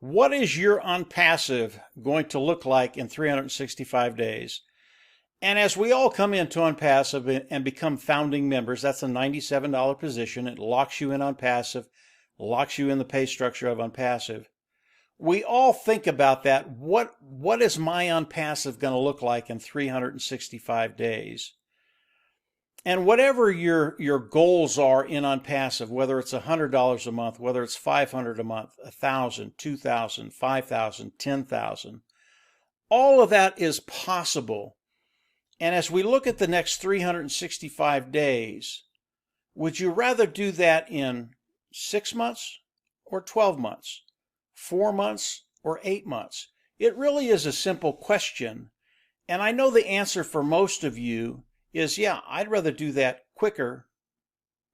What is your Onpassive going to look like in 365 days? And as we all come into Onpassive and become founding members, that's a $97 position. It locks you in Onpassive, locks you in the pay structure of Onpassive. We all think about that. What is my Onpassive going to look like in 365 days? And whatever your goals are in Onpassive, whether it's $100 a month, whether it's $500 a month, $1,000, $2,000, $5,000, $10,000, all of that is possible. And as we look at the next 365 days, would you rather do that in 6 months or 12 months, 4 months or 8 months? It really is a simple question. And I know the answer for most of you is, yeah, I'd rather do that quicker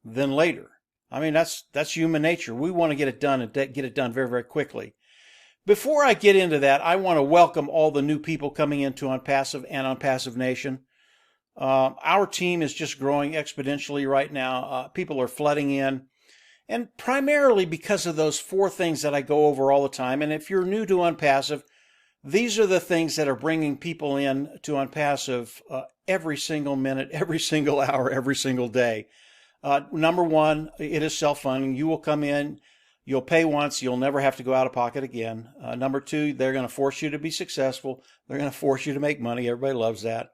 than later. I mean, that's human nature. We want to get it done and get it done very, very quickly. Before I get into that, I want to welcome all the new people coming into Onpassive and Onpassive Nation. Our team is just growing exponentially right now. People are flooding in, and primarily because of those 4 things that I go over all the time. And if you're new to Onpassive, these are the things that are bringing people in to Onpassive every single minute, every single hour, every single day. Number 1, it is self-funding. You will come in, you'll pay once, you'll never have to go out of pocket again. Number 2, they're going to force you to be successful. They're going to force you to make money. Everybody loves that.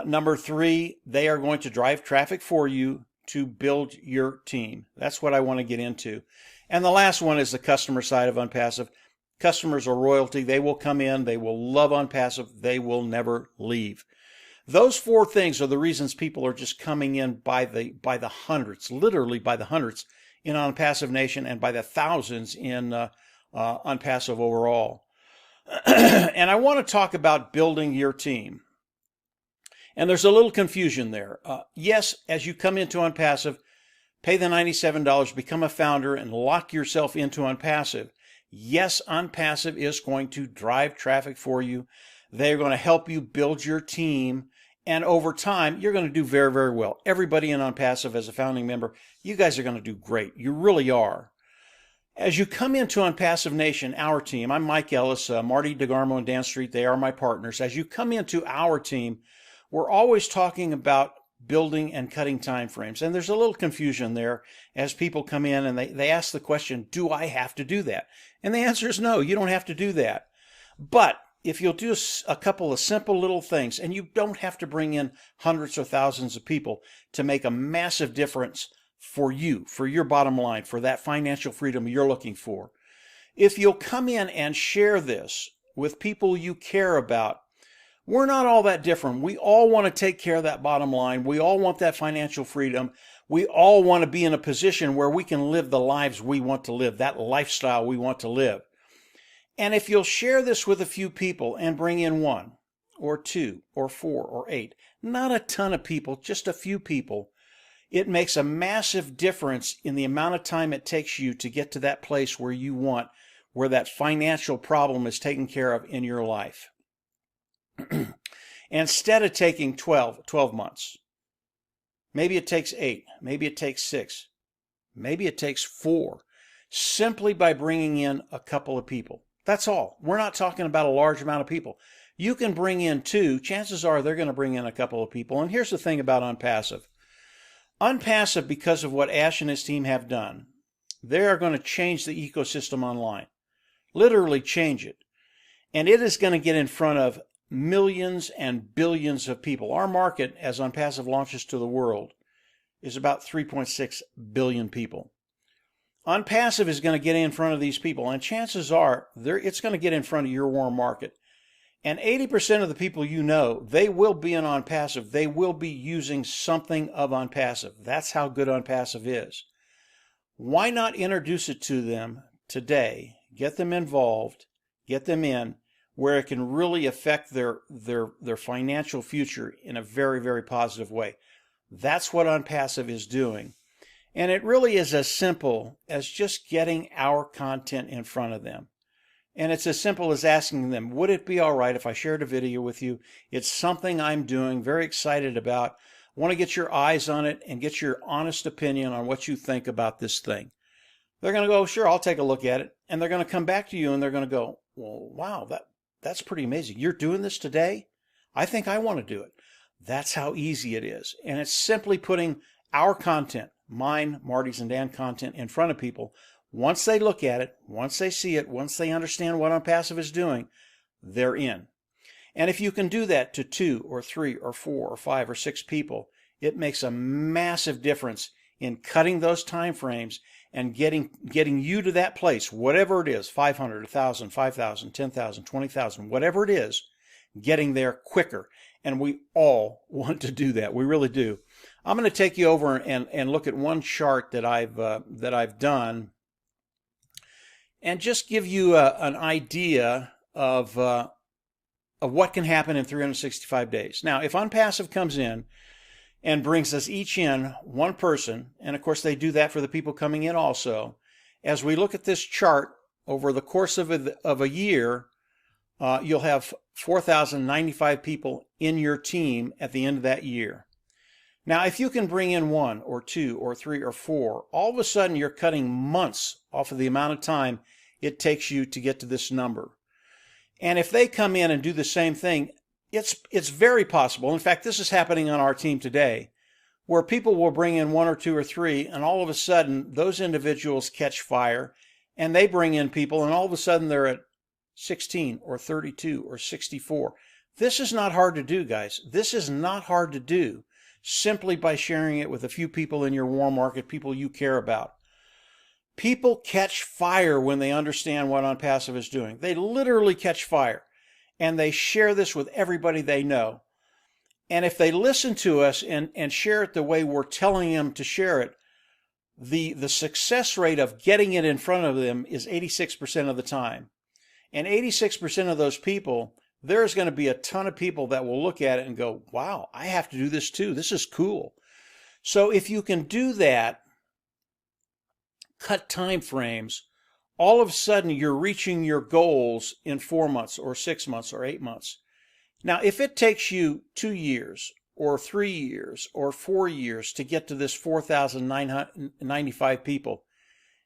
Number 3, they are going to drive traffic for you to build your team. That's what I want to get into. And the last one is the customer side of Onpassive. Customers are royalty. They will come in. They will love Onpassive. They will never leave. Those 4 things are the reasons people are just coming in by the hundreds, literally by the hundreds in Onpassive Nation and by the thousands in Onpassive overall. And I want to talk about building your team. And there's a little confusion there. Yes, as you come into Onpassive, pay the $97, become a founder, and lock yourself into Onpassive. Yes, Onpassive is going to drive traffic for you. They're going to help you build your team. And over time, you're going to do very, very well. Everybody in Onpassive as a founding member, you guys are going to do great. You really are. As you come into Onpassive Nation, our team, I'm Mike Ellis, Marty DeGarmo and Dan Street, they are my partners. As you come into our team, we're always talking about building and cutting time frames. And there's a little confusion there as people come in and they ask the question, do I have to do that? And the answer is no, you don't have to do that. But if you'll do a couple of simple little things, and you don't have to bring in hundreds or thousands of people to make a massive difference for you, for your bottom line, for that financial freedom you're looking for. If you'll come in and share this with people you care about, we're not all that different. We all want to take care of that bottom line. We all want that financial freedom. We all want to be in a position where we can live the lives we want to live, that lifestyle we want to live. And if you'll share this with a few people and bring in 1 or 2 or 4 or 8, not a ton of people, just a few people, it makes a massive difference in the amount of time it takes you to get to that place where you want, where that financial problem is taken care of in your life. Instead of taking 12 months, maybe it takes 8, maybe it takes 6, maybe it takes 4, simply by bringing in a couple of people. That's all. We're not talking about a large amount of people. You can bring in 2. Chances are they're going to bring in a couple of people. And here's the thing about Onpassive. Onpassive, because of what Ash and his team have done, they are going to change the ecosystem online. Literally change it. And it is going to get in front of millions and billions of people. Our market, as Onpassive launches to the world, is about 3.6 billion people. Onpassive is going to get in front of these people, and chances are it's going to get in front of your warm market. And 80% of the people you know, they will be in Onpassive. They will be using something of Onpassive. That's how good Onpassive is. Why not introduce it to them today? Get them involved, get them in, where it can really affect their financial future in a very, very positive way. That's what Onpassive is doing. And it really is as simple as just getting our content in front of them. And it's as simple as asking them, would it be all right if I shared a video with you? It's something I'm doing, very excited about. I want to get your eyes on it and get your honest opinion on what you think about this thing. They're going to go, sure, I'll take a look at it. And they're going to come back to you and they're going to go, well, wow, that's pretty amazing. You're doing this today? I think I want to do it. That's how easy it is. And it's simply putting our content, mine, Marty's, and Dan content in front of people. Once they look at it, once they see it, once they understand what Onpassive is doing, they're in. And if you can do that to 2 or 3 or 4 or 5 or 6 people, it makes a massive difference in cutting those time frames and getting you to that place, whatever it is, 500, 1,000, 5,000, 10,000, 20,000, whatever it is, getting there quicker. And we all want to do that. We really do. I'm going to take you over and look at one chart that I've done and just give you an idea of what can happen in 365 days. Now, if Onpassive comes in and brings us each in one person, and of course they do that for the people coming in also, as we look at this chart over the course of a year, you'll have 4,095 people in your team at the end of that year. Now, if you can bring in 1 or 2 or 3 or 4, all of a sudden you're cutting months off of the amount of time it takes you to get to this number. And if they come in and do the same thing, it's very possible. In fact, this is happening on our team today, where people will bring in 1 or 2 or 3, and all of a sudden those individuals catch fire, and they bring in people, and all of a sudden they're at 16 or 32 or 64. This is not hard to do, guys. This is not hard to do simply by sharing it with a few people in your warm market, people you care about. People catch fire when they understand what Onpassive is doing. They literally catch fire, and they share this with everybody they know. And if they listen to us and share it the way we're telling them to share it, the success rate of getting it in front of them is 86% of the time. And 86% of those people, there's going to be a ton of people that will look at it and go, wow, I have to do this too. This is cool. So if you can do that, cut time frames, all of a sudden you're reaching your goals in 4 months or 6 months or 8 months. Now, if it takes you 2 years or 3 years or 4 years to get to this 4,995 people,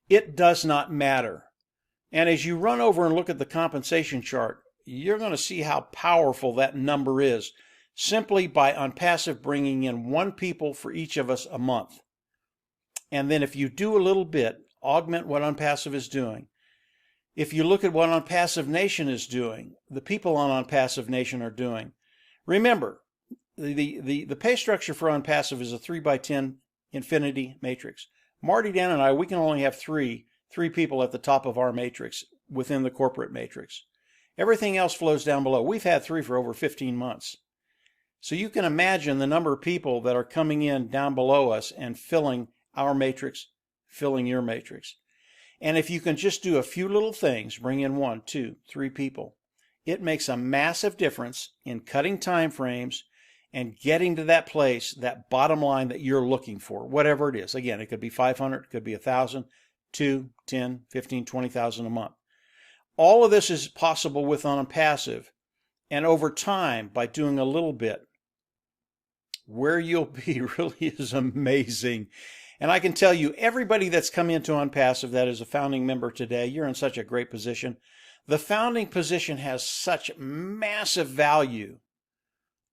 it does not matter. And as you run over and look at the compensation chart, you're going to see how powerful that number is simply by Onpassive bringing in 1 people for each of us a month. And then if you do a little bit, augment what Onpassive is doing. If you look at what Onpassive Nation is doing, the people on Onpassive Nation are doing. Remember, the pay structure for Onpassive is a 3x10 infinity matrix. Marty, Dan, and I, we can only have three people at the top of our matrix within the corporate matrix. Everything else flows down below. We've had 3 for over 15 months. So you can imagine the number of people that are coming in down below us and filling our matrix, filling your matrix. And if you can just do a few little things, bring in 1, 2, 3 people, it makes a massive difference in cutting time frames and getting to that place, that bottom line that you're looking for, whatever it is. Again, it could be 500, it could be 1,000, 2, 10, 15, 20,000 a month. All of this is possible with Onpassive, and over time, by doing a little bit, where you'll be really is amazing. And I can tell you, everybody that's come into Onpassive that is a founding member today, you're in such a great position. The founding position has such massive value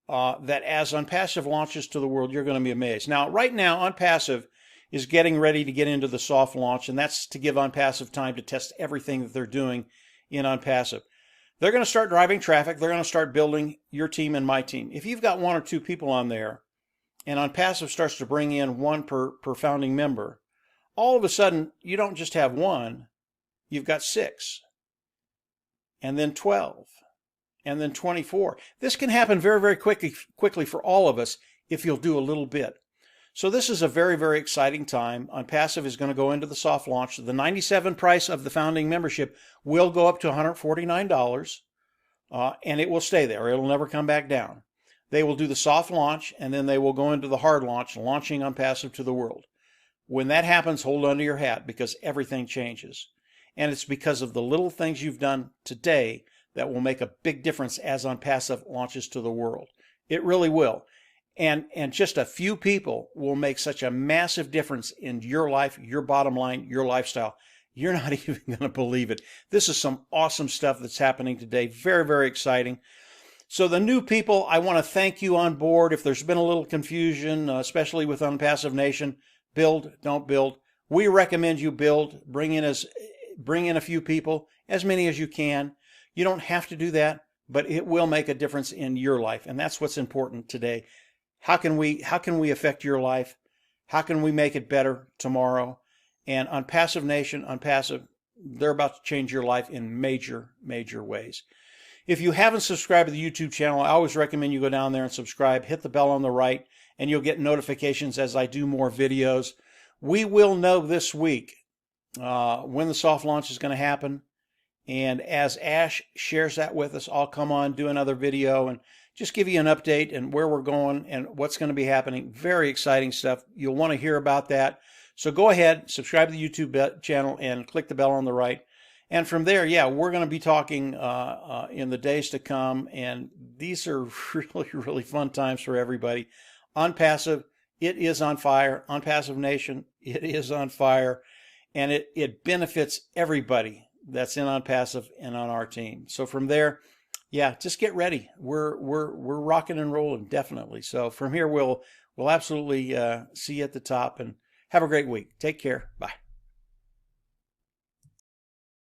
that as Onpassive launches to the world, you're going to be amazed. Now, right now, Onpassive is getting ready to get into the soft launch, and that's to give Onpassive time to test everything that they're doing in Onpassive. They're going to start driving traffic. They're going to start building your team and my team. If you've got 1 or 2 people on there, and Onpassive starts to bring in 1 per founding member, all of a sudden, you don't just have 1, you've got 6, and then 12, and then 24. This can happen very, very quickly for all of us if you'll do a little bit. So this is a very, very exciting time. Onpassive is going to go into the soft launch. The $97 price of the founding membership will go up to $149, and it will stay there. It'll never come back down. They will do the soft launch, and then they will go into the hard launch, launching Onpassive to the world. When that happens, hold onto your hat, because everything changes. And it's because of the little things you've done today that will make a big difference as Onpassive launches to the world. It really will. And just a few people will make such a massive difference in your life, your bottom line, your lifestyle. You're not even going to believe it. This is some awesome stuff that's happening today. Very, very exciting. So the new people, I want to thank you on board. If there's been a little confusion, especially with Onpassive Nation, build, don't build. We recommend you build. Bring in a few people, as many as you can. You don't have to do that, but it will make a difference in your life, and that's what's important today. How can we affect your life? How can we make it better tomorrow? And Onpassive Nation, Onpassive, they're about to change your life in major, major ways. If you haven't subscribed to the YouTube channel, I always recommend you go down there and subscribe. Hit the bell on the right, and you'll get notifications as I do more videos. We will know this week when the soft launch is going to happen. And as Ash shares that with us, I'll come on, do another video, and just give you an update and where we're going and what's going to be happening. Very exciting stuff. You'll want to hear about that. So go ahead, subscribe to the YouTube channel, and click the bell on the right. And from there, yeah, we're going to be talking in the days to come. And these are really, really fun times for everybody. Onpassive, it is on fire. Onpassive Nation, it is on fire. And it benefits everybody that's in Onpassive and on our team. So from there, yeah, just get ready. We're rocking and rolling, definitely. So from here, we'll absolutely see you at the top. And have a great week. Take care. Bye.